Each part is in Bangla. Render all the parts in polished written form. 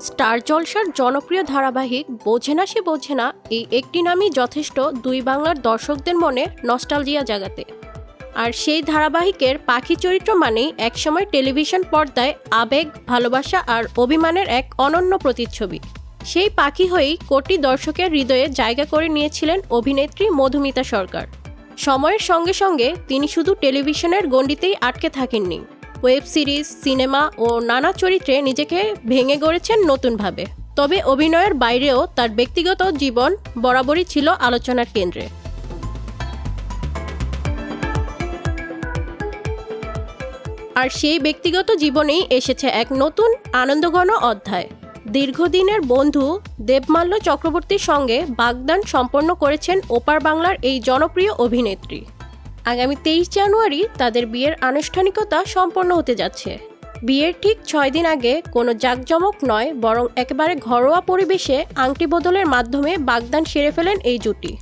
স্টার জলসার জনপ্রিয় ধারাবাহিক বোঝে না সে বোঝে না এই একটি নামই যথেষ্ট দুই বাংলার দর্শকদের মনে নস্টালজিয়া জাগাতে। আর সেই ধারাবাহিকের পাখি চরিত্র মানেই একসময় টেলিভিশন পর্দায় আবেগ, ভালোবাসা আর অভিমানের এক অনন্য প্রতিচ্ছবি। সেই পাখি হয়েই কোটি দর্শকের হৃদয়ে জায়গা করে নিয়েছিলেন অভিনেত্রী মধুমিতা সরকার। সময়ের সঙ্গে সঙ্গে তিনি শুধু টেলিভিশনের গণ্ডিতেই আটকে থাকেননি, ওয়েব সিরিজ, সিনেমা ও নানা চরিত্রে নিজেকে ভেঙে গড়েছেন নতুনভাবে। তবে অভিনয়ের বাইরেও তার ব্যক্তিগত জীবন বরাবরই ছিল আলোচনার কেন্দ্রে। আর সেই ব্যক্তিগত জীবনেই এসেছে এক নতুন আনন্দঘন অধ্যায়। দীর্ঘদিনের বন্ধু দেবমাল্য চক্রবর্তীর সঙ্গে বাগদান সম্পন্ন করেছেন ওপার বাংলার এই জনপ্রিয় অভিনেত্রী। আগামী 23 জানুয়ারি তাদের বিয়ের আনুষ্ঠানিকতা সম্পন্ন হতে যাচ্ছে। বিয়ের ঠিক 6 দিন আগে কোনো জাঁকজমক নয়, বরং একেবারে ঘরোয়া পরিবেশে আংটি বদলের মাধ্যমে বাগদান সেরে ফেলেন এই জুটি।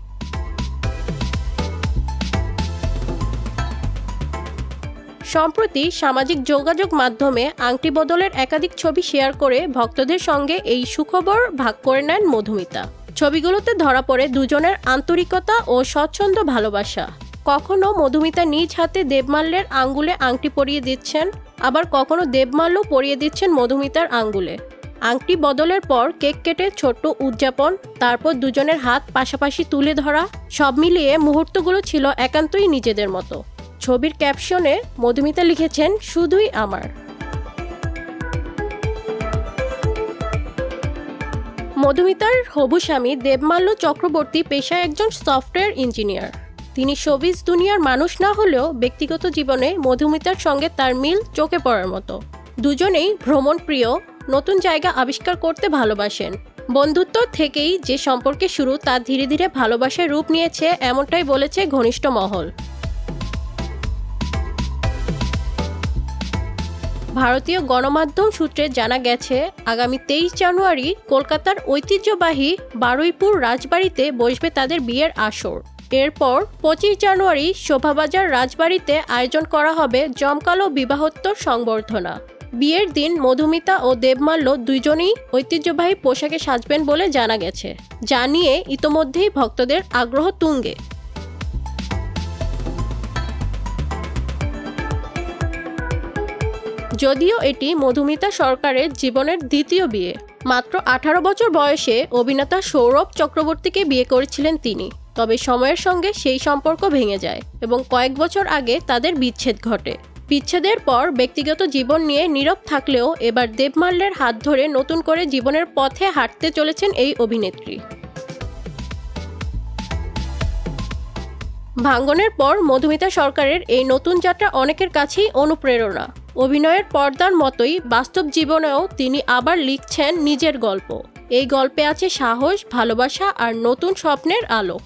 সম্প্রতি সামাজিক যোগাযোগ মাধ্যমে আংটি বদলের একাধিক ছবি শেয়ার করে ভক্তদের সঙ্গে এই সুখবর ভাগ করে নেন মধুমিতা। ছবিগুলোতে ধরা পড়ে দুজনের আন্তরিকতা ও স্বচ্ছন্দ ভালোবাসা। কখনো মধুমিতা নিজ হাতে দেবমাল্যের আঙ্গুলে আংটি পরিয়ে দিচ্ছেন, আবার কখনো দেবমাল্য পরিয়ে দিচ্ছেন মধুমিতার আঙ্গুলে। আংটি বদলের পর কেক কেটে ছোট্ট উদযাপন, তারপর দুজনের হাত পাশাপাশি তুলে ধরা, সব মিলিয়ে মুহূর্তগুলো ছিল একান্তই নিজেদের মতো। ছবির ক্যাপশনে মধুমিতা লিখেছেন, শুধুই আমার। মধুমিতার হবু স্বামী দেবমাল্য চক্রবর্তী পেশায় একজন সফটওয়্যার ইঞ্জিনিয়ার। তিনি শোবিজ দুনিয়ার মানুষ না হলেও ব্যক্তিগত জীবনে মধুমিতার সঙ্গে তার মিল চোখে পড়ার মতো। দুজনেই ভ্রমণ প্রিয়, নতুন জায়গা আবিষ্কার করতে ভালোবাসেন। বন্ধুত্ব থেকেই যে সম্পর্কে শুরু তা ধীরে ধীরে ভালোবাসায় রূপ নিয়েছে, এমনটাই বলেছে ঘনিষ্ঠ মহল। ভারতীয় গণমাধ্যম সূত্রে জানা গেছে, আগামী 23 জানুয়ারি কলকাতার ঐতিহ্যবাহী বারুইপুর রাজবাড়িতে বসবে তাদের বিয়ের আসর। এরপর 25 জানুয়ারি শোভাবাজার রাজবাড়িতে আয়োজন করা হবে জমকালো বিবাহোত্তর সংবর্ধনা। বিয়ের দিন মধুমিতা ও দেবমাল্য দুইজনেই ঐতিহ্যবাহী পোশাকে সাজবেন বলে জানা গেছে, যা নিয়ে ইতোমধ্যেই ভক্তদের আগ্রহ তুঙ্গে। যদিও এটি মধুমিতা সরকারের জীবনের দ্বিতীয় বিয়ে। মাত্র 18 বছর বয়সে অভিনেতা সৌরভ চক্রবর্তীকে বিয়ে করেছিলেন তিনি। তবে সময়ের সঙ্গে সেই সম্পর্ক ভেঙে যায় এবং কয়েক বছর আগে তাদের বিচ্ছেদ ঘটে। বিচ্ছেদের পর ব্যক্তিগত জীবন নিয়ে নীরব থাকলেও এবার দেবমাল্যের হাত ধরে নতুন করে জীবনের পথে হাঁটতে চলেছেন এই অভিনেত্রী। ভাঙ্গনের পর মধুমিতা সরকারের এই নতুন যাত্রা অনেকের কাছেই অনুপ্রেরণা। অভিনয়ের পর্দার মতোই বাস্তব জীবনেও তিনি আবার লিখছেন নিজের গল্প। এই গল্পে আছে সাহস, ভালোবাসা আর নতুন স্বপ্নের আলো।